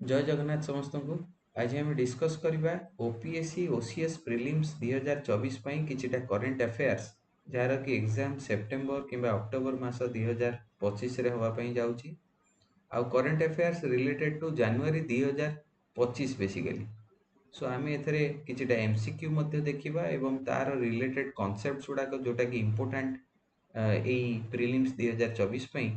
जय जगन्नाथ समस्त को। आज आम डिस्कस करवा ओपीएससी ओसीएस प्रिलिम्स 2024 किछिटा करेन्ट अफेयर्स जार कि एग्जाम सेप्टेम्बर किंबा अक्टोबर मास 2025 रे होवा पई जाउची। आउ current affairs related to January 2025 basically. So आम एथरे किछिटा एमसीक्यू मध्य देखिबा एवं तार रिलेटेड कॉन्सेप्ट्स गुडाक जोटा कि इंपोर्टेंट एई प्रिलिम्स 2024 पई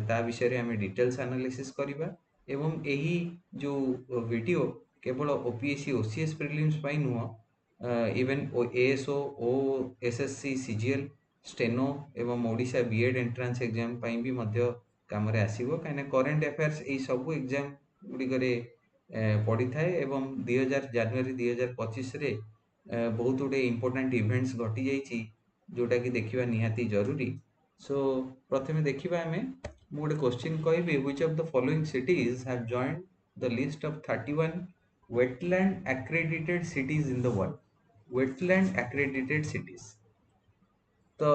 ता विषय रे आम डिटेल्स एनालिसिस करबा एवं यही जो वीडियो केवल ओपीएससी ओसीएस प्रिलिम्स पाई नुह even ASO OSSC CGL steno एवं ओडिशा बीएड एंट्रांस एग्जाम पाई भी मध्य काम रे आसीबो काने करेंट अफेयर्स एई सब एग्जाम गुडी करे पड़ी थाए एवं 2000 जनवरी 2025 रे बहुत गुडे इंपोर्टेंट इवेंट्स घटी जाइछि जोटा कि देखिबा निहाती जरूरी। सो प्रथमे देखिबा हमें ମୁଁ ଗୋଟେ क्वेश्चन କହିବି which of the following cities have joined the list of 31 wetland accredited cities in the world wetland accredited cities। तो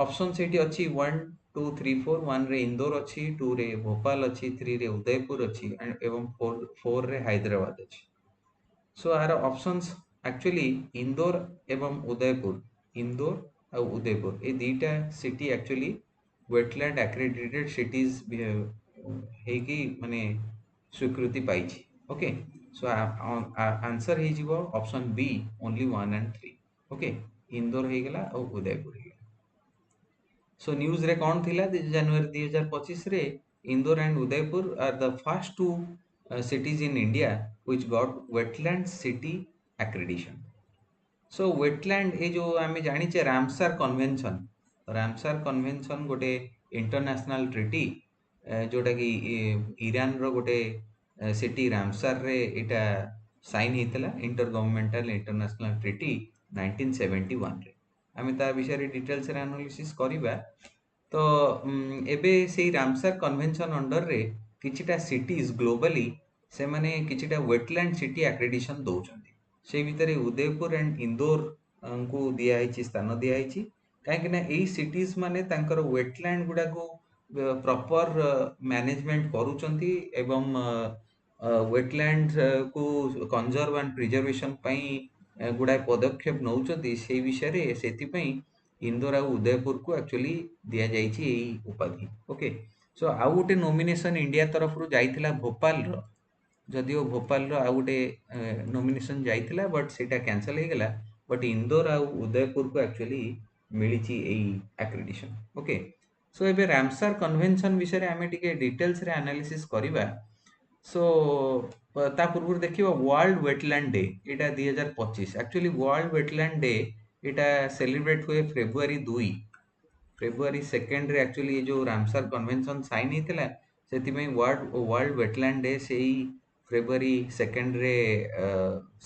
ऑप्शन सेठी अछि 1 2 3 4 1 रे इंदौर अछि 2 रे भोपाल अछि 3 रे उदयपुर अछि एवं 4 रे हैदराबाद अछि। So are options actually Indore एवं उदयपुर इंदौर और उदयपुर ये दीटा city actually wetland accredited cities हेकी माने स्वीकृति पाइछि। ओके सो आंसर हे जिवो option B only 1 and 3। Okay Indore हे गेला और उदयपुर हे गेला। सो न्यूज रे कौन थिला जनवरी 2025 रे Indore and Udaipur are the first two cities in India which got wetland city accreditation। So wetland ये जो आम जानी रामसार कन्वेंशन गोटे इंटरनेशनल ट्रिटी जोटा कि ईरान रो गोटे सिटी रामसार रे इटा साइन होता इंटर गवर्नमेंटल इंटरनेशनल ट्रिटी 1971 रे। आम ता विषय डिटेल्स रे एनालिसिस करिबा। तो एबे से रामसार कन्वेंशन अंडर रे किछिटा सिटीज ग्लोबली से माने किछिटा वेटलैंड सिटी एक्रेडिशन दौरान से भितर उदयपुर एंड इंदौर को दिया स्थान दिया कहीं यही सिटीज माने तांकर वेटलैंड गुडा को प्रॉपर मैनेजमेंट करूचंती एवं वेटलैंड को कंजर्व एंड प्रिजर्वेशन पई गुडा पदक्षेप नौचंती से विषय रे सेति पई इंदौर और उदयपुर को एक्चुअली दिया जाइछि एही उपाधि। ओके सो आउ गोटे नॉमिनेशन इंडिया तरफ रु जाइथिला भोपाल रो जदिओ भोपाल रो आउ गोटे नॉमिनेशन जाइथिला बट सेटा कैंसिल हे गेला बट इंदौर और उदयपुर को एक्चुअली मिलिछि एही एक्रेडिशन। ओके सो एबे रामसार कन्वेंशन विषय रे आमे टिके डिटेल्स रे एनालिसिस करिबा। सो ता पूर्व देखिए वर्ल्ड वेटलैंड डे एटा 2025 एक्चुअली वर्ल्ड वेटलैंड डे एटा सेलिब्रेट हुए फेब्रुआरी 2 रे एक्चुअली जो रामसार कन्वेंशन साइन होता से वर्ल्ड वेटलैंड डे से फेब्रुआरी 2 रे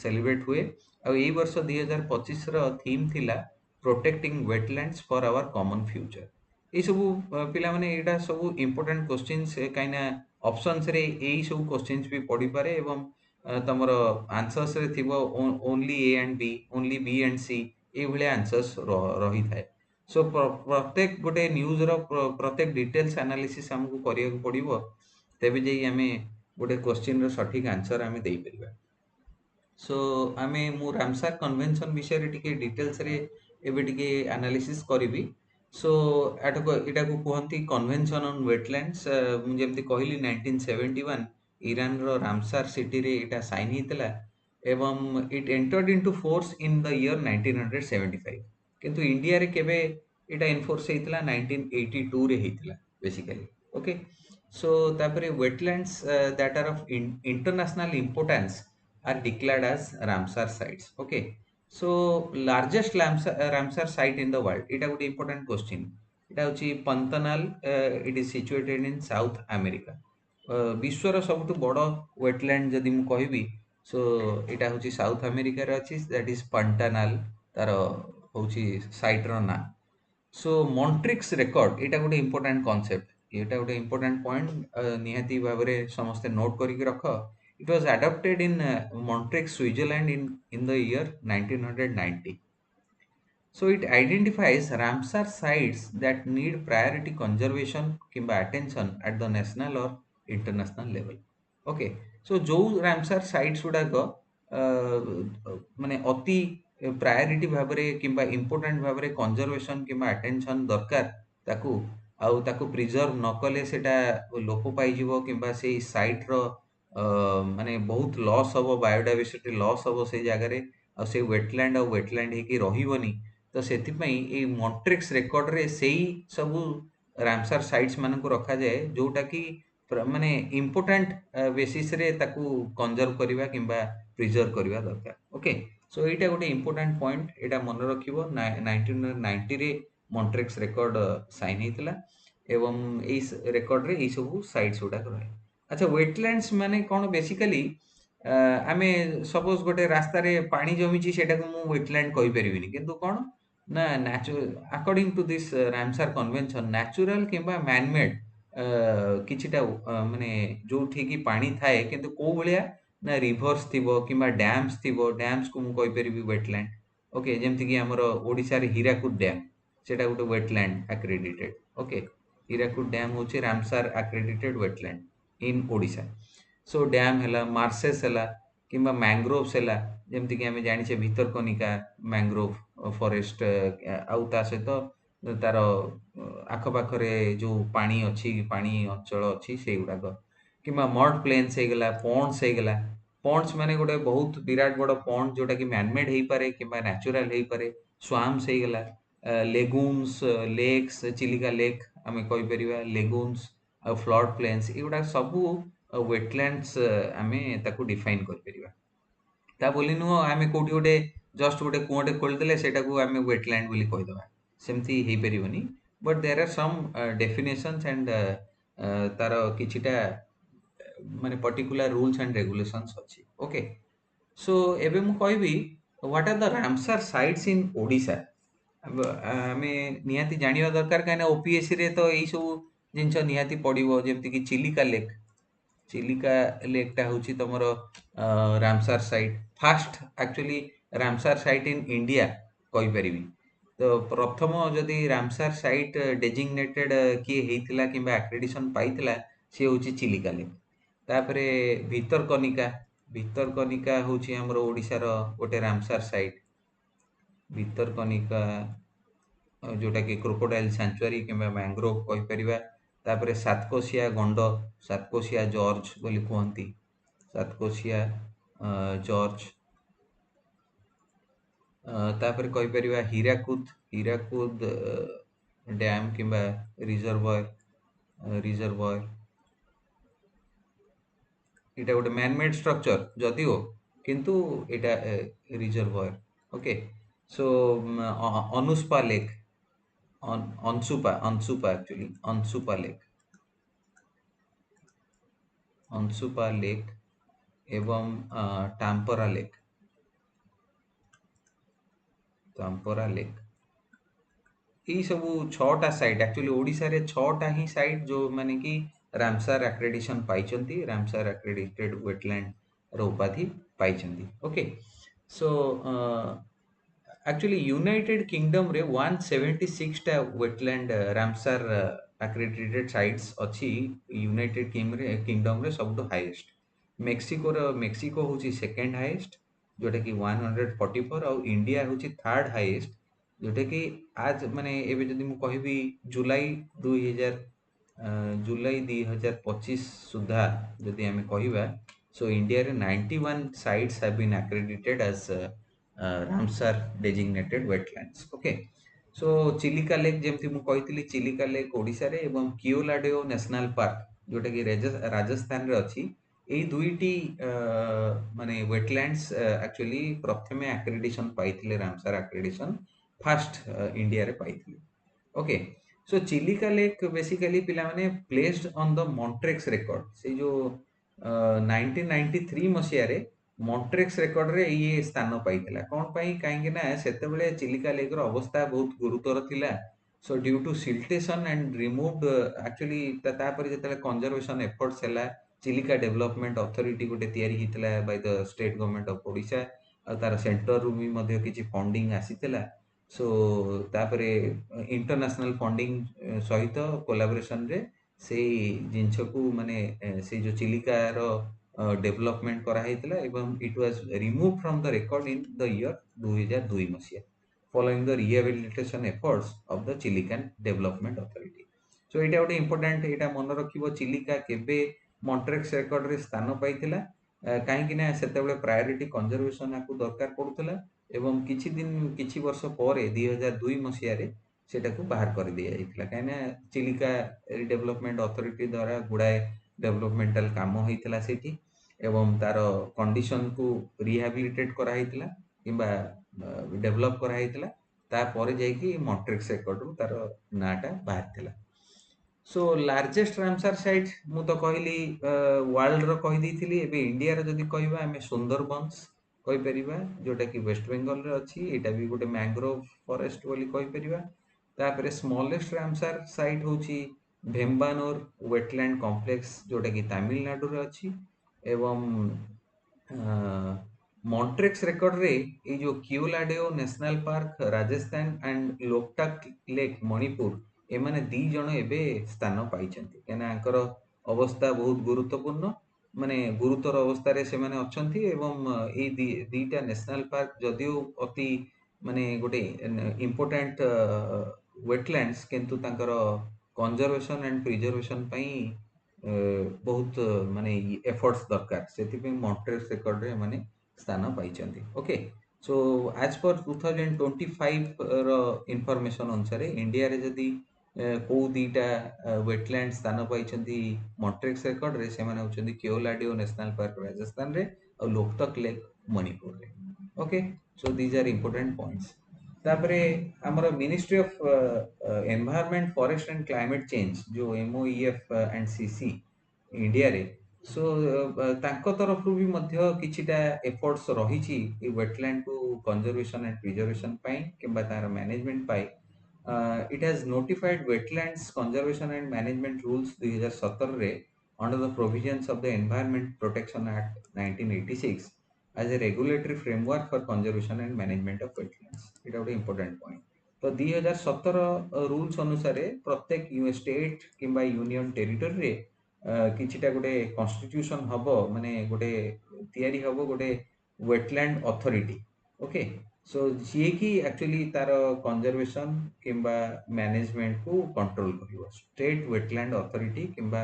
सेलिब्रेट हुए और यही वर्ष 2025 रो थीम थिला protecting wetlands for our common future. ये सब पिला माने एटा सब इंपोर्टेंट क्वेश्चंस काइना ऑप्शंस रे यही सब क्वेश्चंस भी पड़ी पारे एवं तमरो आंसर्स रे थिबो only A and B only B and C ए भले आंसर्स रही थाए। सो प्रत्येक गोटे न्यूज रो प्रत्येक डिटेल्स एनालिसिस हमको करिया पड़िबो तेबे जे आमे गोटे क्वेश्चन रो सटीक आंसर आमे देई परिबा। सो आमे मु रामसार कन्वेंशन विषय रे टिके डिटेल्स रे एबे टिके एनालिसिस करिवि। सो एटा को कहंती कन्वेंशन ऑन वेटलैंड्स मु जेमति कहली 1971 ईरान रो रामसार सिटी रे एटा साइन हितला एवं it entered into force in the year 1975 किंतु इंडिया रे केबे एटा एनफोर्स हेतिला 1982 रे हेतिला बेसिकली। ओके सो तापरे wetlands that are of international importance are declared as Ramsar sites. Okay so largest Ramsar site in the world एटा गोटे important question एटा होची Pantanal it is situated in South America. विश्वर सबुठ बड़ wetland जदि मु कहबी सो एटा होची साउथ अमेरिका रे अछि दैट इज पंटानाल तार होची साइट रो ना। सो मॉन्ट्रिक्स रेकॉर्ड एटा गोटे इंपोर्टेंट कांसेप्ट एटा गोटे इंपोर्टेंट पॉइंट निहाती भाबरे समस्त नोट करिक रख। It was adopted in Montreux Switzerland in the year 1990। So it identifies Ramsar sites that need priority conservation kimba attention at the national or international level। Okay. So जो Ramsar sites गुड़ाक माने अति priority भाव किंबा important भाव conservation किंबा attention दरकार ताकू ताकू प्रिजर्व न कले सेटा लोप पाइजिवो किंबा से साइट रो माने बहुत लॉस हबो, बायोडायवर्सिटी लॉस हबो से जगह रे आ से वेटलैंड हेकी रहिबोनी। तो सेथिपई ए मॉन्ट्रिक्स रिकॉर्ड रे सेही सबु रामसार साइट्स मानकु रखा जाए जोटा कि माने इम्पोर्टाट बेसिस रे ताकू कंजर्व करबा किंबा प्रिजर्व करबा दरकार। ओके। सो एटा गोटे इम्पोर्टाट पॉइंट, एटा मन रखिबो। 1990 रे मॉन्ट्रिक्स रिकॉर्ड साइन हेतिला एवं एई रिकॉर्ड रे एई सब साइट्स गुडा रहे। अच्छा, वेटलैंड्स माने कोन बेसिकली आमे सपोज गोटे रास्ता रे पानी जमिची सेटा को मु वेटलैंड कहि परिबिनी, किंतु कोन ना according to this Ramsar convention natural किंबा मैन मेड किछिटा माने जोठी की पानी थाए किंतु को भलिया ना रिवर्स थिबो किंबा डैम्स थिबो, डैम्स को मु कहि परिबि वेटलैंड। ओके, जेमति कि हमर ओडिसा रे हीराकुद डैम सेटा गोटे wetland accredited. Okay, Hirakud dam होचे रामसार एक्रेडिटेड वेटलैंड इन ओडिसा। सो डैम हैला, मार्सेस हैला किंबा मैंग्रोव्स हैला, जेमति कि आमे जानिछे भितरकनिका मैंग्रोव फॉरेस्ट आउ ता सहित तार आखपाखरे जो पानी अछि, पानी अंचल अछि सेगुड़ाक किंबा मड प्लेन्स ହେଇଗଲା, पॉन्ड्स ହେଇଗଲା। पॉन्ड्स माने गोटे बहुत विराट बड़ पॉन्ड जोटा कि मैन मेड हेई पारे किंबा नेचुरल हेई पारे। स्वाम्स ହେଇଗଲା, लेगुन्स, लेक्स, चिलिका लेक आमे कहि परिबा, लेगुन्स आ फ्लड प्लेन्स एगुडा सबु वेटलैंड्स आमे ताकू डिफाइन कर परिबा। ता बोली नुह आमे कोठी गोटे जस्ट गोटे कुआंटे खोलिदेले सेटाକୁ आमे वेटलैंड बोली कहिदबा, सेमती हेई परिबनी। But there are some definitions and तार किछिटा माने पर्टिकुलर रूल्स एंड रेगुलेशंस अछि। ओके। सो एबे मु कहबी what are the Ramsar sites in Odisha. अब आमे निहाती जानिबा दरकार, काहे ना ओपीएससी रे तो एई सब जिंस निहाती पडिबो, जेमति कि चिलिका लेक। चिलिका लेकटा होची तमर Ramsar site fast actually Ramsar site in India कहि परिबी। तो प्रथम जदि रामसार साइट डेजिग्नेटेड किए हेइतिला किंबा एक्रेडिशन पाइतिला से होची चिलिका लेक। तापरे भितरकनिका, भितरकनिका होची हमर ओडिसा रो गोटे रामसार साइट। भितरकनिका जोटा कि क्रोकोडाइल सैंक्चुअरी किंबा मैंग्रोव कहि परिबा। तापरे सातकोशिया गंड, सातकोशिया जॉर्ज बोली कहती, सातकोशिया जॉर्ज। तापरे कहि परिबा हीराकुद, हीराकुद डैम किंबा रिजर्वायर, रिजर्वायर एटा गोटे मैन मेड स्ट्रक्चर जदिओ किंतु एटा reservoir. Okay. So Anshupa lake, Anshupa, Anshupa actually Anshupa lake, Anshupa lake एवं टाम्परा लेक, टाम्परा लेक। यही सब छटा साइट एक्चुअली ओडिशा रे छटा ही साइट जो माने कि रामसार एक्रेडिशन पाइचंती, रामसार एक्रेडिटेड वेटलैंड रो उपाधि पाइचंती। Okay. So actually United Kingdom रे 176 टा वेटलैंड रामसार एक्रेडिटेड साइट्स अछि। यूनाइटेड किंगडम रे सबटो हाईएस्ट। मेक्सिको होची सेकंड हाईएस्ट जोटा कि 144 और इंडिया होची थर्ड हाईएस्ट जोटा कि आज माने एबे जदि मु कहबी जुलाई 2000 जुलाई 2025 सुधा जदि आमे कहिबा, सो इंडिया रे 91 sites have been accredited as Ramsar designated wetlands. Okay. So Chilika lake जेमति मु कहितली, चिलिका लेक ओडिसा रे एवं कियोलाडेओ नेशनल पार्क जोटा कि राजस्थान रे अछि। एई दुईटी माने वेटलैंड्स एक्चुअली प्रथमे एक्रेडिशन पाइथिले, रामसार एक्रेडिशन फास्ट इंडिया रे पाइथिले। Okay. So Chilika lake basically पिला माने placed on the Montreux record, से जो 1993 मसिया रे मॉन्ट्रेक्स रिकॉर्ड रे ये स्थान पाइथिला। कोन पई काहेकि ना सेते बेले चिलिका लेक रो अवस्था बहुत गुरुतर थिला। So due to siltation and removed actually तापर जेतले कंजर्वेशन एफर्ट्स हैला, चिलिका डेवलपमेंट अथॉरिटी गोटे तयारी हितला by the state government of Odisha आ तार सेंटर रु भी मध्ये किछि फंडिंग आसीतिला। सो तापरे इंटरनेशनल फंडिंग सहित कोलैबोरेशन रे से जिनस को माने से जो चिलिकार डेवलपमेंट करा हैतला एवं it was remove from the record in the year 2002 मसिया following the rehabilitation efforts of the Chilika development authority. So एटा गोटे इंपोर्टेंट एटा मन रखिबो चिलिका केबे मॉन्ट्रेक्स रेकॉर्ड रे स्थान पाइथिला काहेकि ना सेतेबेले प्रायोरिटी कंजर्वेशन आकु दरकार पडुथला एवं किछि दिन किछि वर्ष परे 2002 मसिया रे सेटाକୁ ବାହାର କରିଦିଆଯାଇଥିଲା କାହିଁକିନା ଚିଲିକା ଡେଭଲପମେଣ୍ଟ ଅଥରିଟି ଦ୍ୱାରା ଗୁଡ଼ାଏ ଡେଭଲପମେଣ୍ଟାଲ କାମ ହେଇଥିଲା ସେଇଠି ଏବଂ ତାର କଣ୍ଡିସନକୁ ରିହାବିଲିଟେଟ୍ କରାହେଇଥିଲା କିମ୍ବା ଡେଭଲପ କରାହେଇଥିଲା ତାପରେ ଯାଇକି ମଣ୍ଟ୍ରିକ୍ସ ରେକର୍ଡରୁ ତାର ନାଁଟା ବାହାରିଥିଲା। सो लार्जेस्ट रामसार साइट मु तो कहली वर्ल्ड रो कहि देइथिली एबे इंडिया रो जदी कहबा हमें सुंदरबंस कहि परिबा जोटा कि वेस्ट बंगाल रे अछि एटा भी गोटे मैंग्रोव फॉरेस्ट बोली कहि परिबा। तापरे स्मॉलेस्ट रामसार साइट होची भेम्बानोर वेटलैंड कॉम्प्लेक्स जोटा कि तमिलनाडु रे अछि एवं मॉन्ट्रेक्स रेकॉर्ड रे ये जो Keoladeo national park Rajasthan and Loktak lake Manipur एमाने दी जण एबे स्थान पाइछन्ति केना आंकर अवस्था बहुत गुरुत्वपूर्ण माने गुरुतर अवस्था रे से माने अछन्ति एवं ए दीटा नेशनल पार्क जदियो अति माने गोटे इंपोर्टेंट वेटलैंड्स किंतु तांकर कंजर्वेशन एंड प्रिजर्वेशन पई बहुत माने एफर्ट्स दरकार सेति मॉन्ट्रेक्स रेकॉर्ड रे माने स्थान पाइछन्ति। ओके सो एज पर 2025 रो इंफॉर्मेशन अनुसार इंडिया रे जदी को दीटा वेटलैंड स्थान पाइछन्ति मॉन्ट्रेक्स रेकॉर्ड रे से माने होछन्ति केओलाडियो नेशनल पार्क राजस्थान रे और लोकतक लेक मणिपुर रे। Okay so these are important points. तापरे हमर ministry of environment forest and climate change जो एमओईएफ एंड सीसी इंडिया रे सो तांको तरफरु भी मध्य किछिटा एफर्ट्स रहिछि ए वेटलैंड को कंजर्वेशन एंड प्रिजर्वेशन पई किबा तार मैनेजमेंट पई it has notified wetlands conservation and management rules 2017 रे under the provisions of the environment protection act 1986 as a regulatory framework for conservation and management of wetlands एटा गोटे important point. तो 2017 rules अनुसार प्रत्येक state किंबा union territory रे किछिटा गोटे constitution हबो माने गोटे तयारी हबो गोटे वेटलैंड अथॉरिटी। ओके सो जी की एक्चुअली तार कंजर्वेशन किंबा मैनेजमेंट को कंट्रोल करिवो स्टेट वेटलैंड अथॉरिटी किंबा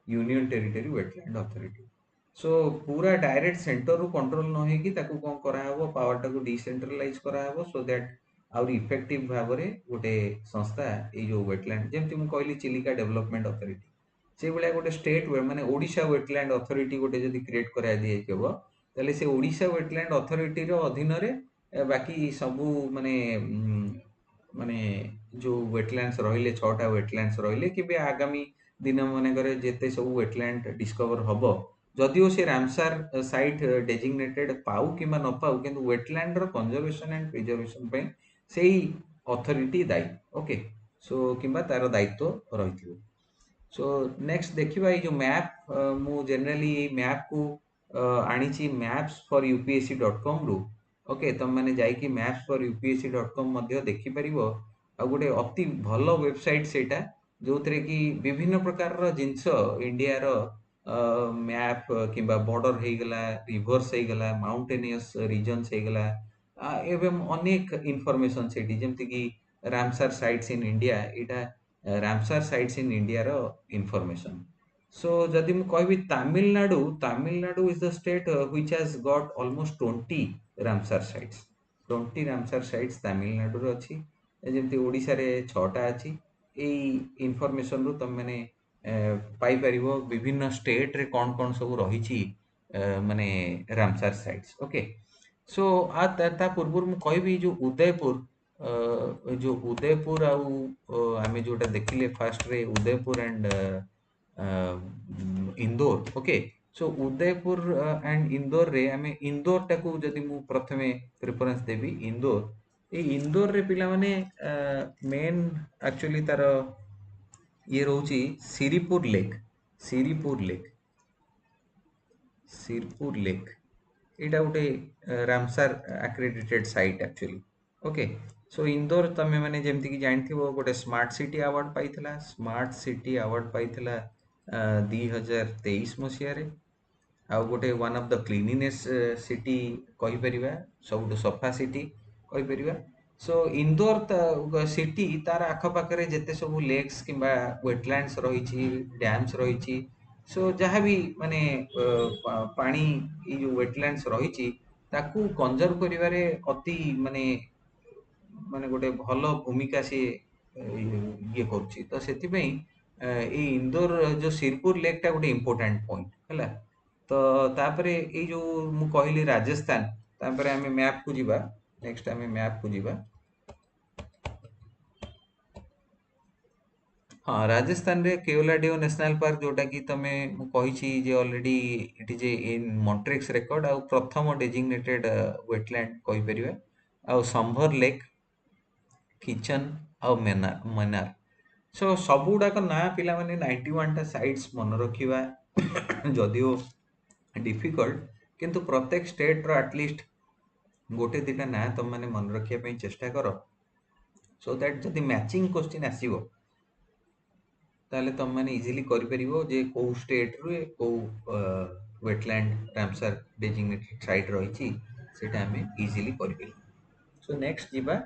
union territory wetland authority. So पूरा डायरेक्ट सेंटर रू कंट्रोल न होई कि ताकू कोन करा हबो पावर टाकू डिसेंट्रलाइज करा हबो सो दैट आउर इफेक्टिव भाबरे गोटे संस्था ए जो वेटलैंड जेमति मु कहली चिलिका डेवलपमेंट अथॉरिटी से भलिया गोटे स्टेट माने ओडिशा वेटलैंड अथॉरिटी गोटे जदी क्रिएट करा दिए केबो तले से ओडिशा वेटलैंड अथॉरिटी रो अधीन रे बाकी सबू माने माने जो वेटलैंड्स रहिले छटा वेटलैंड्स रहिले कि बे आगामी दिन माने करे जेते सब वेटलैंड डिस्कवर हबो जदियो से रामसार साइट डेजिग्नेटेड पाऊ किंबा न पाऊ किंतु वेटलैंड रो कंजर्वेशन एंड प्रिजर्वेशन पे सेही अथॉरिटी दायी। ओके सो किंबा तार दायित्व रहिथिबो। सो नेक्स्ट देखिबा ये जो मैप मु जनरली मैप को आनीची मैप्स फॉर upsc.com रु ओके तुम मैंने जाइकी मैप्स फॉर upsc.com मध्य देखि परिबो आ गोटे अति भलो वेबसाइट सेटा जोथरे कि विभिन्न प्रकार रो जिंस इंडिया रो मैप किंबा बॉर्डर हे गला रिवर्स हे गला माउंटेनियस रीजन्स हे गला एवं अनेक इंफॉर्मेशन सेठी जेमति कि रामसर साइट्स इन इंडिया एटा रामसर साइट्स इन इंडिया रो इंफॉर्मेशन। सो जदि मु कहबी Tamil Nadu is the state which has got almost 20 Ramsar sites 20 Ramsar sites Tamil Nadu रो अछि जेमति ओडिसा रे 6टा अछि एई इंफॉर्मेशन रो तुम माने पाई परिबो विभिन्न स्टेट रे कोन कोन सब रहिछि माने रामसर साइट्स। ओके सो आ ता पूर्व मु कहबी जो उदयपुर आउ आमे जोटा देखिले फास्ट रे Udaipur and Indore. Okay so Udaipur and Indore रे आमे इंदौर टाकू जदि मु प्रथमे प्रेफरेंस देबी इंदौर ए इंदौर रे पिला माने मेन एक्चुअली तार ये रहउची सिरीपुर लेक सिरपुर लेक एटा गोटे Ramsar accredited site actually. Okay. So Indore तमें मैंने जमती कि जानथिबो गोटे स्मार्ट सिटी अवार्ड पाइथिला, स्मार्ट सिटी अवार्ड पाइथिला 2023 मसीह। आउ गोटे one of the cleanliness city कहि परिबा, सबुठु सफा सिटी कहि परिबा। सो इंदौर सिटी तार आख पाखरे जेते सब लेक्स किंबा वेटलैंड्स रहिछि, डैम्स रहिछि, सो जहाँ भी माने पानी ई जो वेटलैंड्स रहिछि ताकू कंजर्व करिवारे अति माने ମାନେ ଗୋଟେ ଭଲ ଭୂମିକା ସିଏ ଇଏ କରୁଛି। ତ ସେଥିପାଇଁ ଏଇ ଇନ୍ଦୋର ଯୋଉ ଶିରପୁର ଲେକ୍ ଟା ଗୋଟେ ଇମ୍ପୋର୍ଟାଣ୍ଟ ପଏଣ୍ଟ ହେଲା। ତ ତାପରେ ଏଇ ଯୋଉ ମୁଁ କହିଲି ରାଜସ୍ଥାନ, ତାପରେ ଆମେ ମ୍ୟାପ୍ କୁ ଯିବା। ନେକ୍ସଟ ଆମେ ମ୍ୟାପ୍ କୁ ଯିବା। ହଁ, ରାଜସ୍ଥାନରେ କେଓଲାଡିଓ ନ୍ୟାସନାଲ ପାର୍କ, ଯୋଉଟା କି ତମେ ମୁଁ କହିଛି ଯେ already it is in Montreux record, ଆଉ ପ୍ରଥମ ଡେଜିଗ୍ନେଟେଡ ୱେଟଲ୍ୟାଣ୍ଡ କହିପାରିବା। ଆଉ ସମ୍ଭର ଲେକ୍, କିଚନ ଆଉ ମେନାର। ସୋ ସବୁଗୁଡାକ ନାଁ ପିଲାମାନେ 91ଟା ସାଇଟ୍ସ ମନେ ରଖିବା ଯଦିଓ ଡିଫିକଲ୍ଟ, କିନ୍ତୁ ପ୍ରତ୍ୟେକ ଷ୍ଟେଟର ଆଟଲିଷ୍ଟ ଗୋଟେ ଦିଟା ନାଁ ତମମାନେ ମନେ ରଖିବା ପାଇଁ ଚେଷ୍ଟା କର, ସୋ ଦ୍ୟାଟ ଯଦି ମ୍ୟାଚିଂ କ୍ୱେଶ୍ଚିନ୍ ଆସିବ ତାହେଲେ ତମମାନେ ଇଜିଲି କରିପାରିବ ଯେ କୋଉ ଷ୍ଟେଟରେ କୋଉ ୱେଟଲ୍ୟାଣ୍ଡ ରାମସାର ଡେଜିଗ୍ନେଟେଡ ସାଇଟ୍ ରହିଛି, ସେଇଟା ଆମେ ଇଜିଲି କରିପାରିବା। ସୋ ନେକ୍ସଟ ଯିବା।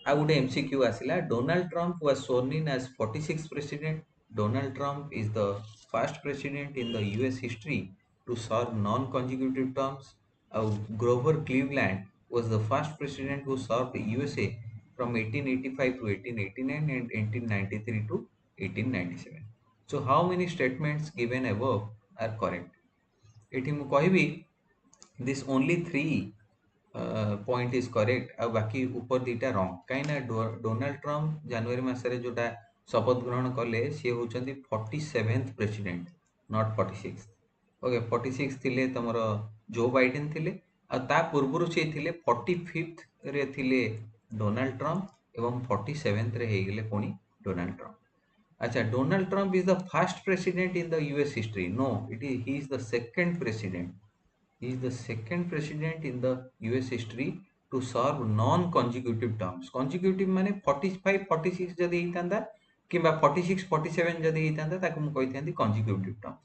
ଆଉ ଗୋଟେ MCQ ଆସିଲା, Donald Trump was sworn in as 46th president. Donald Trump is the first president in the US history to serve non-consecutive terms. ଆଉ Grover Cleveland was the first president who served USA from 1885 to 1889 and 1893 to 1897. So how many statements given above are correct? ଏଠି ମୁଁ କହିବି this only three point is correct, आ बाकी ऊपर दीटा wrong. कहीं Donald Trump जनवरी मासरे जोटा शपथ ग्रहण कले सी होचंदी 47th प्रेसिडेंट, नॉट 46। ओके, 46 थिले तमरो जो बाइडेन थिले, आ ता पूर्वरु से थिले 45th रे थिले डोनाल्ड ट्रम्प एवं 47th रे हे गेले कोनी डोनाल्ड ट्रम्प। अच्छा, Donald Trump is the first president in the US history? No, it is he is the second president. He is the second president in the US history to serve non-consecutive terms. Consecutive माने 45 46 जदि ହେଇଥାନ୍ତା किंबा 46 47 जदि ହେଇଥାନ୍ତା ତାକୁ ମୁଁ କହିଥାନ୍ତି consecutive terms।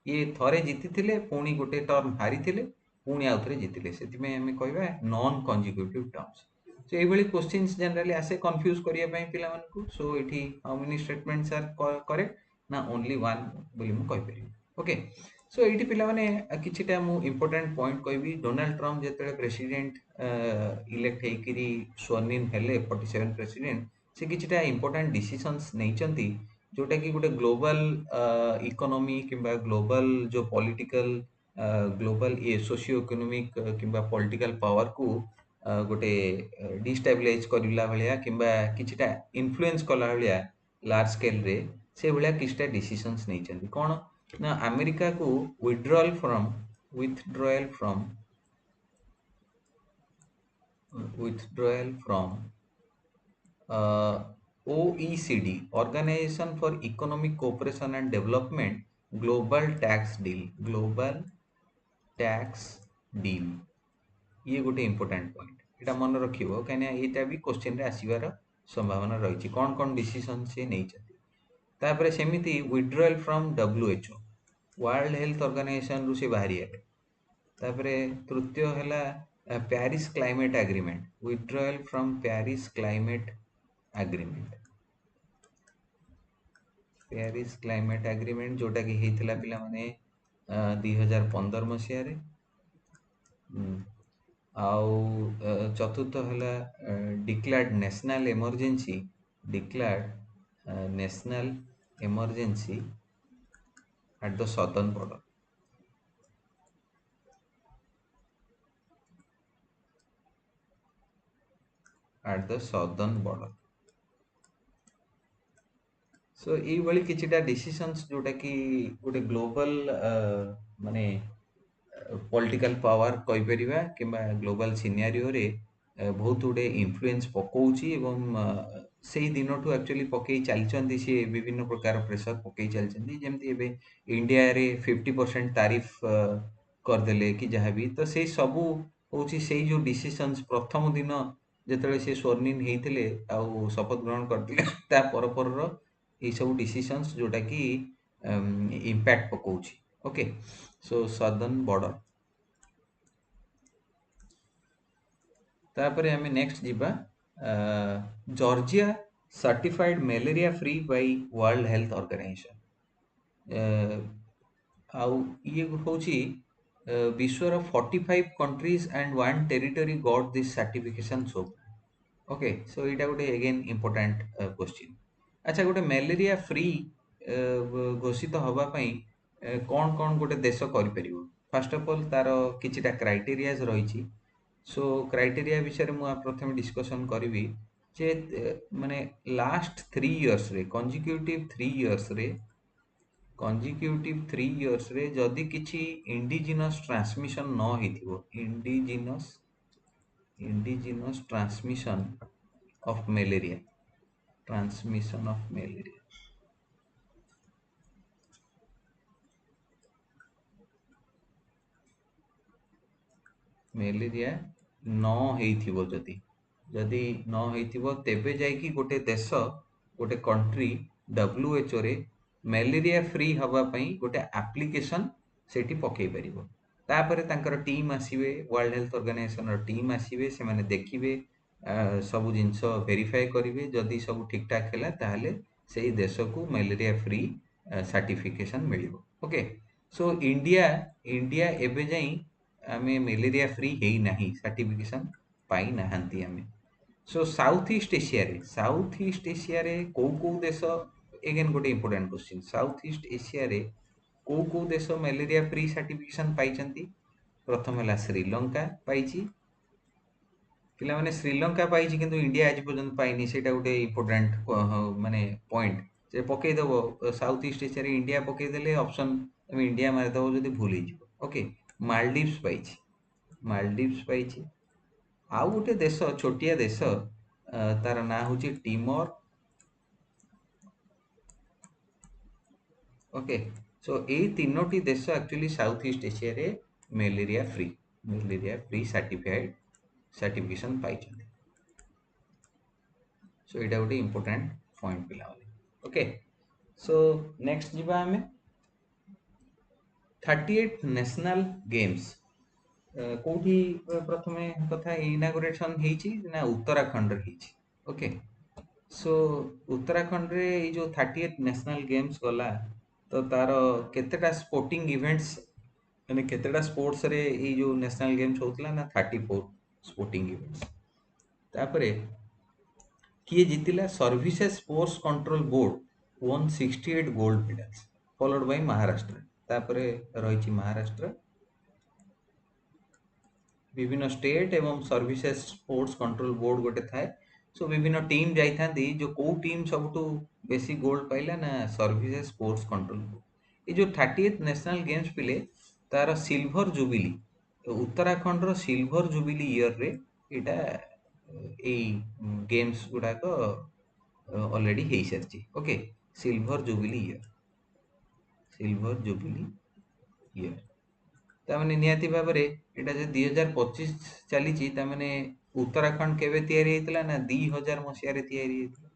ये थरे ଜିତିଥିଲେ, ପୁଣି ଗୋଟେ ଟର୍ମ ହାରିଥିଲେ, ପୁଣି ଆଉ ଥରେ ଜିତିଲେ, ସେଥିପାଇଁ ଆମେ କହିବା non consecutive terms। so ଏଇଭଳି क्वेश्चंस जनरली आसे कंफ्यूज करिया ପାଇଁ ପିଲାମାନଙ୍କୁ। सो ଏଠି how many statements are correct ना ओनली वन ବୋଲି ମୁଁ କହିପାରିବି। ओके, सो ଏଇଠି ପିଲାମାନେ କିଛିଟା ମୁଁ ଇମ୍ପୋର୍ଟାଣ୍ଟ ପଏଣ୍ଟ କହିବି। ଡୋନାଲ୍ଡ ଟ୍ରମ୍ପ ଯେତେବେଳେ ପ୍ରେସିଡେଣ୍ଟ ଇଲେକ୍ଟ ହେଇକିରି ସ୍ୱର୍ନ ଇନ୍ ହେଲେ 47 ପ୍ରେସିଡେଣ୍ଟ, ସେ କିଛିଟା ଇମ୍ପୋର୍ଟାଣ୍ଟ ଡିସିସନ୍ସ ନେଇଛନ୍ତି ଯୋଉଟା କି ଗୋଟେ ଗ୍ଲୋବାଲ ଇକୋନୋମି କିମ୍ବା ଗ୍ଲୋବାଲ ଯୋଉ ପଲିଟିକାଲ ଗ୍ଲୋବାଲ ସୋସିଓ ଇକୋନୋମିକ କିମ୍ବା ପଲିଟିକାଲ ପାୱାରକୁ ଗୋଟେ डिस्टेबलाइज करला भलिया किंबा किछिटा इन्फ्लुएंस कला भलिया लार्ज स्केल रे से भलिया किछिटा डिसीजंस नै चंदी। कोन ना अमेरिका को withdrawal from OECD, organisation for economic cooperation and development, global tax deal. ये गोटे इंपोर्टेंट पॉइंट, एटा मन रखिबो कहीं एटा भी क्वेश्चन रे आसीबार संभावना रही। कौन कौन डिसीजन से नहीं चलती। तापरे सेमिति withdrawal from WHO, world health organisation रु से बाहरी आले। तापरे तृतीय हला Paris climate agreement, withdrawal from Paris climate agreement. Paris climate agreement जोटा कि हेतिला पिला माने 2015 मसिया रे। आउ चतुर्थ हला declared national emergency, at the southern border. So ये भली किछिटा डिसीजंस जोटा कि गोटे ग्लोबल माने पॉलिटिकल पावर कहि परिबा किंबा ग्लोबल सिनेरियो रे बहुत गुडे इन्फ्लुएंस पकोउची एवं सेही दिनठू एक्चुअली पकई चलचंदी से विभिन्न प्रकार प्रेशर पकई चलचंदी। जेमति एबे इंडिया रे 50% तारिफ कर देले कि जहां भी, तो से सबू होची सेई जो डिसीजंस प्रथम दिन ଯେତେବେଳେ ସେ ସ୍ୱର୍ଣ୍ଣିନ ହେଇଥିଲେ ଆଉ ଶପଥ ଗ୍ରହଣ କରିଥିଲେ ତା ପରର ଏଇ ସବୁ ଡିସିସନ୍स ଯୋଉଟା କି ଇମ୍ପାକ୍ଟ ପକଉଛି। Okay, so southern border. ତାପରେ ଆମେ ନେକ୍ସଟ ଯିବା Georgia certified malaria free by world health organization। ଆଉ ଇଏ ହଉଛି ବିଶ୍ୱର 45 countries and one territory got this certification so far। Okay, so एटा गोटे अगेन इम्पोर्टाट क्वेश्चन। अच्छा, गोटे malaria फ्री घोषित हवा पई कौन कौन गोटे देश करिपरिबो? फर्स्ट ऑफ ऑल तार किछिटा क्राइटेरियाज रहिछि। सो क्राइटेरिया विषय में प्रथम डिस्कशन करी जे माने लास्ट 3 इयर्स रे कंजिक्यूटिव 3 इयर्स रे जदि किछि इंडिजिनस ट्रांसमिशन न हेतिबो, indigenous transmission of malaria, transmission of malaria न हेतिबो, जदि न हेतिबो तेबे जाइकी गोटे देश गोटे कंट्री WHO रे malaria फ्री हवा पई गोटे एप्लिकेशन सेठी पकई परिबो। तापर तांकर टीम आसीबे, वर्ल्ड हेल्थ ऑर्गेनाइजेशन रो टीम आसीबे, से माने देखिबे सब जिंस वेरीफाई करिवे, जदि सब ठीक ठाक हैला ताहले सेही देश को malaria फ्री सर्टिफिकेशन मिलिबो। ओके, सो इंडिया एबे जाई आमे malaria फ्री हेई नाही, सर्टिफिकेशन पाई नाहंती आमे। सो साउथ ईस्ट एशिया रे को देश, अगेन गोटे important question, south east Asia रे को देश malaria फ्री सर्टिफिकेशन पाइचंती? प्रथम है श्रीलंका पाइची, पिला माने श्रीलंका पाइची किंतु इंडिया आज पर्यंत पाइनी, सेटा गोटे इंपोर्टेंट माने पॉइंट जे पकई दबो साउथ ईस्ट एशिया रे इंडिया पकई देले ऑप्शन तुम इंडिया मारि दबो जदी भूल ही जिवो। ओके, मालदीव्स पाइची। आउ गोटे देश, छोटिया देश, तार ना होची टिमोर। ओके, सो ए तीनोटी देश एक्चुअली साउथ ईस्ट एशिया रे malaria फ्री सर्टिफिकेशन पाइछन। सो एटा गोटे इंपोर्टेंट पॉइंट पिला वाले। ओके, सो नेक्स्ट जीवा हमें 38 नेशनल गेम्स कोठी प्रथमे कथा इनागुरेशन हेची ना उत्तराखंड रे हेची। ओके, सो उत्तराखंड रे ये जो 38 नेशनल गेम्स गला, तो तार केतेटा स्पोर्टिंग इवेंट्स माने केतेटा स्पोर्ट्स रे ये जो नेशनल गेम्स होतला ना 34 स्पोर्टिंग इवेंट्स। तापरे किए जीतिला? Services sports control board won 68 gold medals, followed by Maharashtra. तापरे रहिछि महाराष्ट्र, विभिन्न स्टेट एवं सर्विसेज स्पोर्ट्स कंट्रोल बोर्ड गोटे थाए। सो विभिन्न टीम जाई थांदी, जो को टीम सबटू बेसी गोल्ड पाइला ना सर्विसेज स्पोर्ट्स कंट्रोल बोर्ड। ये जो 38 नेशनल गेम्स पिले तार सिल्वर जुबिली, उत्तराखंड रो सिल्वर जुबिली ईयर रे एटा ए गेम्स गुडाक ऑलरेडी हेई सारची। ओके, सिल्वर जुबिली ईयर तामाने निहाती भाव में एटा जे 2025 चली तामाने उत्तराखंड केबे तैयारी हेतला ना 2000 मसिया रे तैयारी हेतला।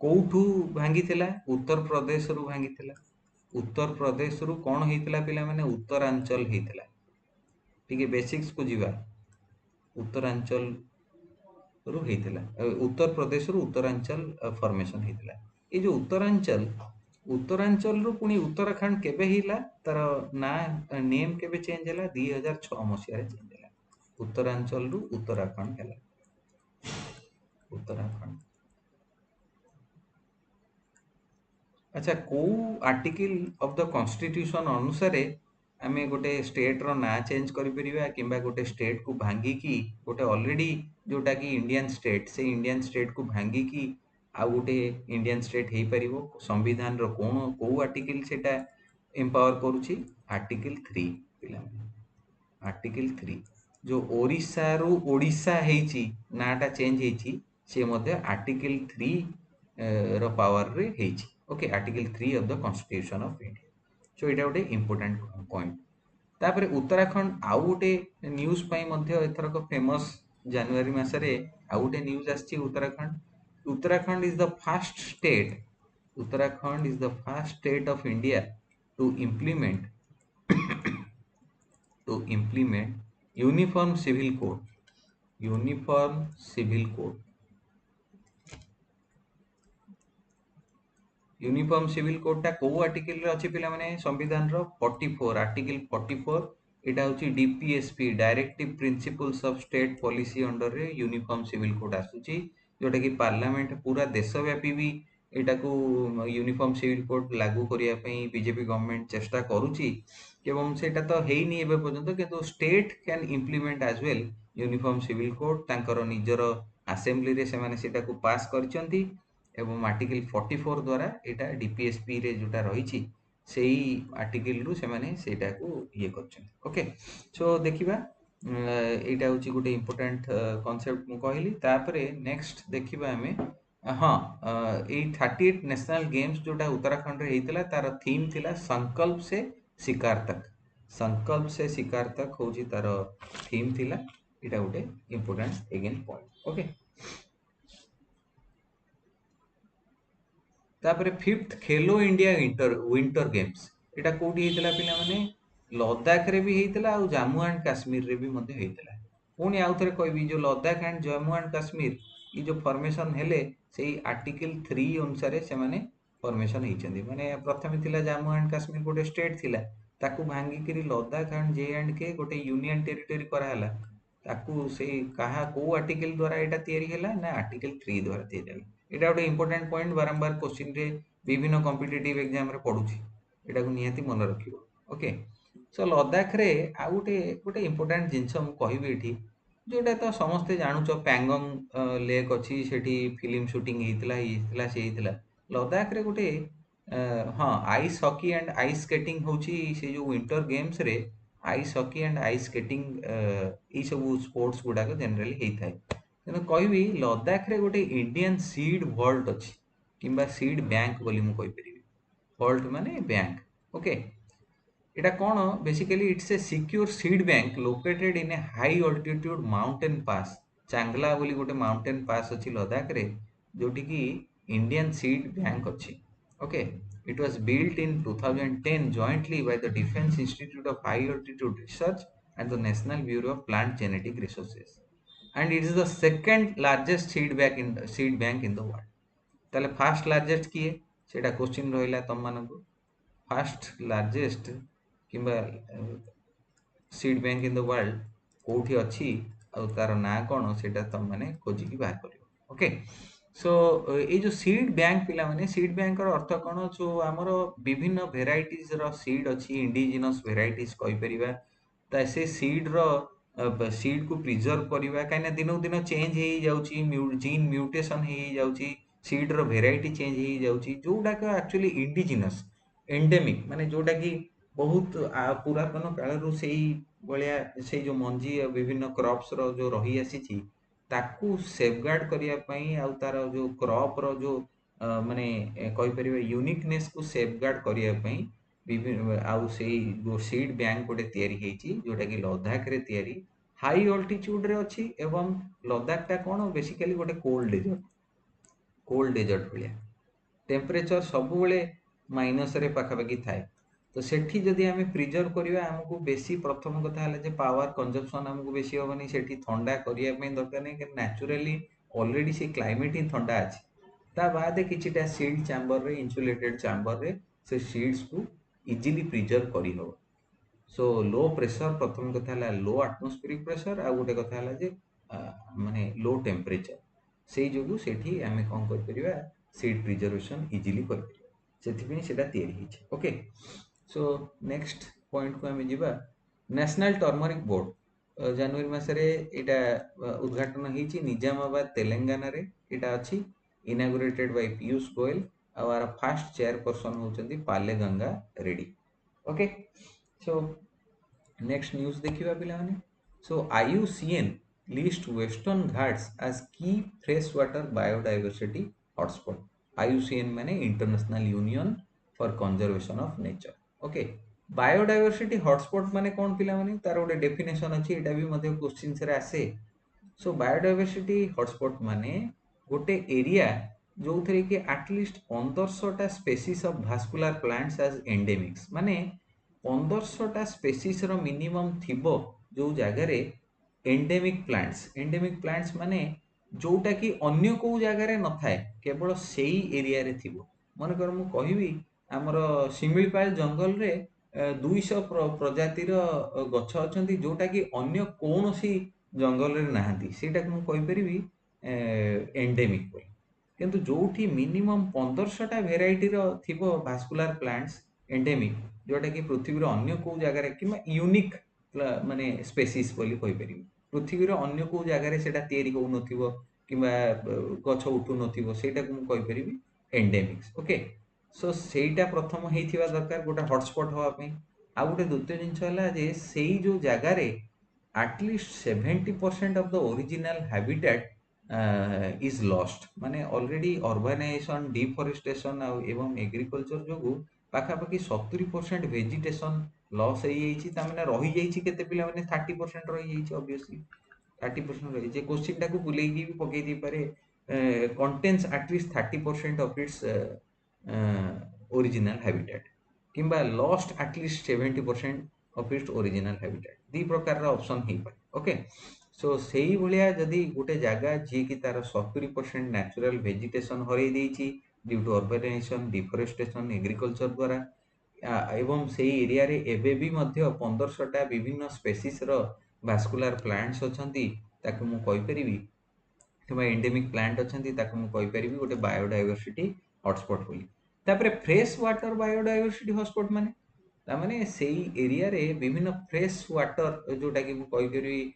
कोठू भांगीथिला? उत्तर प्रदेश रु भांगीथिला। उत्तर प्रदेश रु कोन हेतला पिला माने? उत्तरांचल हेतला। ठीक है, बेसिक्स को जीवा। उत्तरांचल रु हेतला, उत्तर प्रदेश रु उत्तरांचल फॉर्मेशन हेतला। ये जो उत्तरांचल रु पुनी उत्तराखंड केबे हिला? तार ना नेम केबे चेंज हला? 2006 मसिया रे चेंज हला। उत्तरांचल रु उत्तराखंड हला, उत्तराखंड। अच्छा, को आर्टिकल ऑफ द कॉन्स्टिट्यूशन अनुसार आमे गोटे स्टेट रो ना चेंज करि परिबा, किंबा गोटे स्टेट को भांगी की गोटे ऑलरेडी जोटा की इंडियन स्टेट, से इंडियन स्टेट को भांगी की आ गोटे इंडियन स्टेट हेई परिबो? संविधान रो कोन को आर्टिकल सेटा एम्पावर करूची? आर्टिकल 3 पिला, आर्टिकल 3 जो ओडिशा रु ओडिशा हेची नाटा चेंज हेची, से मध्य आर्टिकल 3 रो पावर रे हेची। Okay, article 3 of the constitution of India. So एटा गोटे इंपोर्टेंट पॉइंट। तापर उत्तराखंड आउ गोटे न्यूज एथरक फेमस जनवरी मासरे आउ गोटे न्यूज आसी Uttarakhand Uttarakhand is the first state Uttarakhand is the first state of India to implement uniform civil code uniform civil कोडटा को आर्टिकल रे अछि पिला माने संविधान रो 44 आर्टिकल 44 एटा होची DPSP directive principles of state policy under रे यूनिफॉर्म सिविल कोड आसुची जोटा कि पार्लियामेंट पूरा देशव्यापी भी एटा को यूनिफॉर्म सिविल कोड लागू करिया पई बीजेपी गवर्नमेंट चेष्टा करूची एवं सेटा तो हेइनी एबे पर्यंत किंतु state can implement as well uniform civil code तांकर निजर असेंबली रे से माने सेटा को पास करचंती एवं आर्टिकल 44 द्वारा एटा डीपीएसपी रे जोटा रही सेई आर्टिकल रु से माने सेटा को ये करछन ओके सो देखिबा एटा होची गोटे इंपोर्टेंट कांसेप्ट मु कहली तापरे नेक्स्ट देखिबा हमें हाँ ए 38 नेशनल गेम्स जोटा उत्तराखंड रे हेइतला तार थीम थिला संकल्प से शिकार तक होची तार थीम थिला एटा गोटे इंपोर्टेंट अगेन पॉइंट ओके तापर फिफ्थ खेलो इंडिया विंटर गेम्स एटा कोठी हेतला पिला माने लद्दाख रे भी हेतला और जम्मू एंड कश्मीर रे भी मध्ये हेतला पुणी आउ थरे कहबी जो लद्दाख एंड जम्मू एंड कश्मीर ई जो फॉर्मेशन हेले सेही आर्टिकल 3 अनुसार से माने फॉर्मेशन हेचंदी माने प्रथमे थिला जम्मू एंड कश्मीर गोटे स्टेट थिला ताकू भांगी करी लद्दाख एंड जे एंड के गोटे यूनियन टेरिटरी करा हला ताकू से कहा को आर्टिकल द्वारा एटा तयारी हला ना आर्टिकल 3 द्वारा तयारी हला एटा गोटे इंपोर्टेंट पॉइंट बारंबार क्वेश्चन रे विभिन्न कॉम्पिटिटिव एग्जाम रे पढुची एटा को निहाती मन रखिबो ओके सो लद्दाख रे आ गोटे गोटे इंपोर्टेंट जिंस हम कहबी एठी जोटा तो समस्ते जानूच पैंगोंग लेक अछि सेठी फिल्म शूटिंग हेइतला से हेइतला लद्दाख रे गोटे हाँ ice hockey and ice skating होची से जो विंटर गेम्स रे ice hockey and ice skating ई सब स्पोर्ट्स गुडा को जनरली हेइथाय तेणु कहबी लद्दाख रे गोटे इंडियन सीड वॉल्ट अछि किंबा सीड बैंक बोली मु कहि परिबी वॉल्ट माने बैंक ओके এটা কোন basically it's a secure seed bank located in a high altitude mountain pass Changla बोली गोटे माउंटेन पास अछि लद्दाख रे जोटी की इंडियन सीड बैंक अछि okay it was built in 2010 jointly by the defence institute of high altitude research and the national bureau of plant genetic resources and it is the second largest seed bank in the world ताले first largest किए सेटा question रहिला तम मानको first largest किंबा seed bank in the world कोठी अछि आ तार ना कोन सेटा तम माने खोजी की बाहर करियो ओके सो ए जो सीड बैंक पिला माने सीड बैंक रो अर्थ कोन जो हमरो विभिन्न वेराइटीज रो सीड अछि इंडिजिनस वेराइटीज कहि परिबा ता से सीड रो सीड को प्रिजर्व करिबा काइना दिनो दिन चेंज हे जाउची जीन म्यूटेशन हे जाउची सीड रो वेराइटी चेंज हे जाउची जोडा का एक्चुअली इंडिजिनस एंडेमिक माने जोटा कि बहुत पुरातन कालरू सेई भलिया सेई जो मंजी आ विभिन्न क्रॉप्स रो जो रही आसीची ताकू सेफगार्ड करिया पई आ तार जो क्रॉप रो जो माने कहि परिबे यूनिकनेस को सेफगार्ड करिया पई विभिन्न आउ सेई जो सीड बैंक गोटे तयारी हेची जोटा कि लद्दाख रे तयारी हाई अल्टीट्यूड रे अछि एवं लद्दाख टा कोन बेसिकली गोटे कोल्ड डेजर्ट भलिया टेम्परेचर सबुबले माइनस रे पाखापाखि थाए तो सेठी जदि आमे प्रिजर्व करिवा हमकु बेसी प्रथम कथा हला जे पावर कंजम्पशन हमकु बेसी होबनी सेठी ठंडा करिया पई दरकार नै कि नेचुरली ऑलरेडी से क्लाइमेट ही ठंडा अछि ता बाद किछिटा सीड चैम्बर रे इंसुलेटेड चैम्बर रे से सीड्स को इजीली प्रिजर्व करि हो सो लो प्रेशर प्रथम कथा हला लो एटमॉस्फेरिक प्रेशर आ गोटे कथा हला जे माने लो टेम्परेचर सेई जोगु सेठी आमे कोन कर परिबा सीड प्रिजर्वेशन इजीली कर परिबा सेथिपई सेटा तयारी हिचे ओके सो नेक्स्ट पॉइंट को आमे जिबा नेशनल टर्मरिक बोर्ड जनवरी मासरे एटा उद्घाटन हिची निजामाबाद तेलंगाना रे एटा अछि inaugurated by Piyush Goyal our first chairperson होचंदी Palle Ganga Reddy okay so next news देखिबा पिला माने so IUCN list Western Ghats as key fresh water biodiversity hotspot IUCN माने international union for conservation of nature okay biodiversity hotspot माने कौन पिला माने तार गोटे डेफिनेशन अच्छी एटा भी मध्य क्वेश्चंस रे आसे। सो बायोडायवर्सिटी हॉटस्पॉट माने गोटे एरिया जो थे कि एटलिस्ट 1500टा species of vascular plants as endemics माने 1500टा स्पेसीज रो मिनिमम थिबो जो जगह रे एंडेमिक प्लांट्स माने जोटा कि अन्य को जगह रे न थाए केवल सेही एरिया रे थिबो। मन कर मु कहिबी हमर शिमिलपाल जंगल रे 200 प्रजातिर गछ अछंती जोटा कि अन्य कौनसी जंगल रे नाहांती सेटा को मु कहि परिबी एंडेमिक बोली। किंतु जोठी मिनिमम 1500टा भेराइटी रो थिबो भास्कुलर प्लांट्स एंडेमिक जोटा कि पृथ्वी रो अन्य को जगह रे किमा यूनिक माने स्पेसीज बोली कहि परिबी। पृथ्वी रो अन्य को जगह रे सेटा तयारी हो नथिबो किमा गछ उठु नथिबो सेटा को मु कहि परिबी एंडेमिक्स। ओके, सो ସେଇଟା ପ୍ରଥମ ହେଇଥିବା ଦରକାର ଗୋଟେ ହଟସ୍ପଟ୍ ହବା ପାଇଁ। ଆଉ ଗୋଟେ ଦ୍ୱିତୀୟ ଜିନିଷ ହେଲା ଯେ ସେଇ ଯୋଉ ଜାଗାରେ at least 70% of the original habitat is lost ମାନେ ଅଲରେଡି ଅର୍ବାନାଇଜେସନ ଡିଫରେଷ୍ଟେସନ ଆଉ ଏବଂ ଏଗ୍ରିକଲଚର ଯୋଗୁ ପାଖାପାଖି 70% ଭେଜିଟେସନ ଲସ୍ ହେଇଯାଇଛି। ତାମାନେ ରହିଯାଇଛି କେତେ ପିଲାମାନେ 30% ରହିଯାଇଛି ଅବଭିୟସଲି 30% ରହିଛି। କୋଶ୍ଚିନ୍ଟାକୁ ବୁଲେଇକି ବି ପକେଇ ଦେଇପାରେ contains at least 30% of its original habitat किंबा lost at least 70% of its original habitat दी प्रकार ऑप्शन ही पाए। ओके, सो सेही भलिया जदी गोटे जागा जे कि तार 70% नेचुरल वेजिटेशन हरई देछि due to urbanisation deforestation agriculture द्वारा एवं सेही एरिया रे एबे भी मध्य 1500टा विभिन्न स्पेसीज रो भास्कुलर प्लांट्स अछंती ताकू मु कहि परिबी किंबा एंडेमिक प्लांट अछंती ताकू मु कहि परिबी गोटे बायोडायवर्सिटी हॉटस्पॉट बोली। तापरे फ्रेश वाटर बायोडायवर्सिटी हॉटस्पॉट माने तामाने सेही एरिया रे विभिन्न फ्रेश वाटर जोटा कि मु कहि परिबी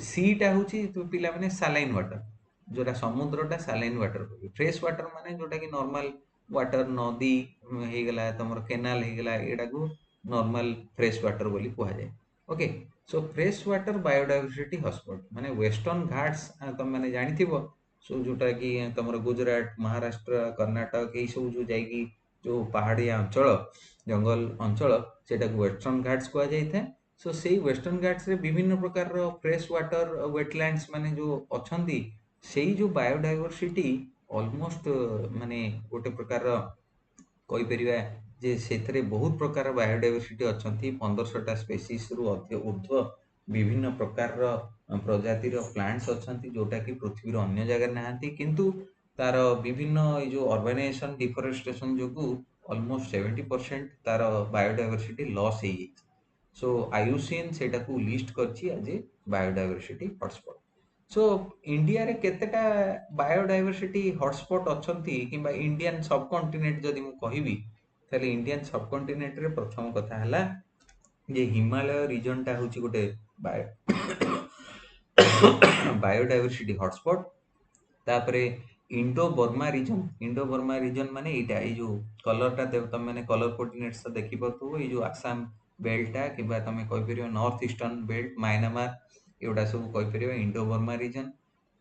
सी टा होची तो पिला माने सलाइन वाटर जोटा समुद्रटा सलाइन वाटर कहबी। फ्रेश वाटर माने जोटा कि नॉर्मल वाटर नदी हे गला तमर केनाल हे गला एटा को नॉर्मल फ्रेश वाटर बोली कुहा जाय। Okay, so fresh water biodiversity hotspot माने वेस्टर्न घाट्स तुम माने जानिथिबो सो जोटा कि तमर गुजरात महाराष्ट्र कर्नाटक यही सब जो जाइकी जो पहाड़िया अंचल जंगल अंचल सेटा को वेस्टर्न घाट्स कुहा जाय था। सो सेही वेस्टर्न घाट्स रे विभिन्न प्रकार रो फ्रेश वाटर वेटलैंड्स माने जो अछंती सेही जो बायोडायवर्सिटी ऑलमोस्ट माने गोटे प्रकार कहि परिबा जे सेथरे बहुत प्रकार बायोडायवर्सिटी अछंती 1500टा स्पेसीज रु ऊर्ध्व विभिन्न प्रकार प्रजातिर प्लांट्स अछंती जोटा कि पृथ्वी रो अन्य जगह नाहंती किंतु तार विभिन्न जो अर्बनाइजेशन डिफरेस्टेशन जोगु ऑलमोस्ट 70% तार बायोडायवर्सिटी लॉस हे ଯାଇଛି। सो आईयूसीएन सेटा को लिस्ट करछि as a biodiversity hotspot. So India रे केतेटा बायोडायवर्सिटी हॉटस्पॉट अछंती किंबा इंडियन सब कॉन्टिनेंट जदि मु कहिबी ताले इंडियन सब कॉन्टिनेंट रे प्रथम कथा हला जे हिमालय रीजन टा होची गोटे बायोडायवर्सिटी हॉटस्पॉट। तापरे इंडो बर्मा रीजन माने एटा ए जो कलर टा तुम माने कलर कोऑर्डिनेट्स देखि पतु ए जो आसाम बेल्ट टा किबा तमे कहि परियो नॉर्थ ईस्टर्न बेल्ट म्यांमार एउडा सब कहि परियो इंडो बर्मा रीजन।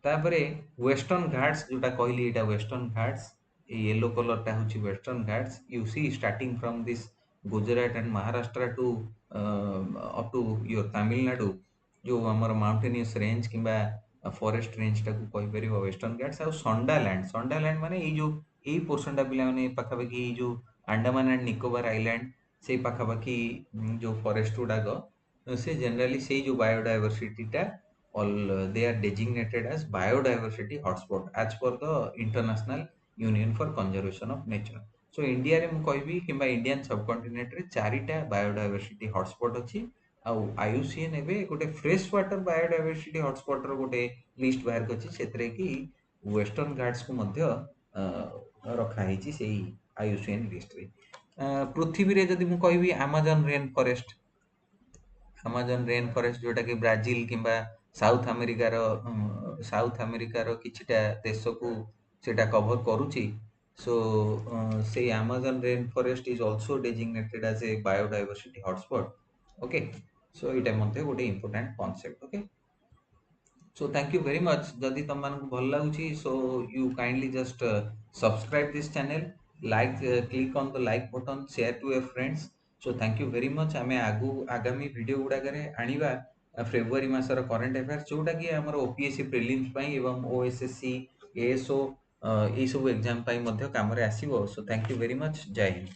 तापरे वेस्टर्न घाट्स जोटा कहली एटा वेस्टर्न घाट्स ए येलो कलर टा होची Western Ghats you see starting from this Gujarat and Maharashtra to up to your Tamil Nadu जो हमर माउंटेनियस रेंज किबा फॉरेस्ट रेंज टाकू कहि परिबो वेस्टर्न घाट्स आ संडा लैंड माने ए जो ए पोर्शन टा पिला माने पाखापाखि जो अंडमान एंड निकोबार आइलैंड से पाखापाखि जो फॉरेस्ट गुडाक से जनरली से जो बायोडायवर्सिटी टा all they are designated as biodiversity hotspot as per the International union for conservation of Nature. So India रे मु कहबी किबा इंडियन सब कॉन्टिनेंट रे चारिटा बायोडायवर्सिटी हॉटस्पॉट अछि। आउ आईयूसीएन एबे गोटे फ्रेश वाटर बायोडायवर्सिटी हॉटस्पॉट रो गोटे लिस्ट बाहर करछि सेतरे कि वेस्टर्न घाट्स को मध्य रखा ହେଇଛି ସେଇ आईयूसीएन लिस्ट रे। पृथ्वी रे जदि मु कहबी अमेजन रेन फॉरेस्ट जोटा कि ब्राजील किंबा साउथ अमेरिका रो किछिटा देश को सेटा कवर करूची। सो से Amazon rainforest is also designated as a biodiversity hotspot. Okay, so इटा मध्ये गोटे important concept. Okay, so thank you very much जदि तुम मानक भल लागुची so you kindly just subscribe this channel, like click on the like button, share to your friends so thank you very much. आमे आगु आगामी वीडियो गुड़ाकरे आनिबा फेब्रुआरी मासर करंट अफेयर जोटा कि हमर ओपीएससी प्रिलिम्स पई एवं ओएसएससी एएसओ एई सब एग्जाम पई मध्य काम रे आसीबो। So thank you very much. जय हिंद।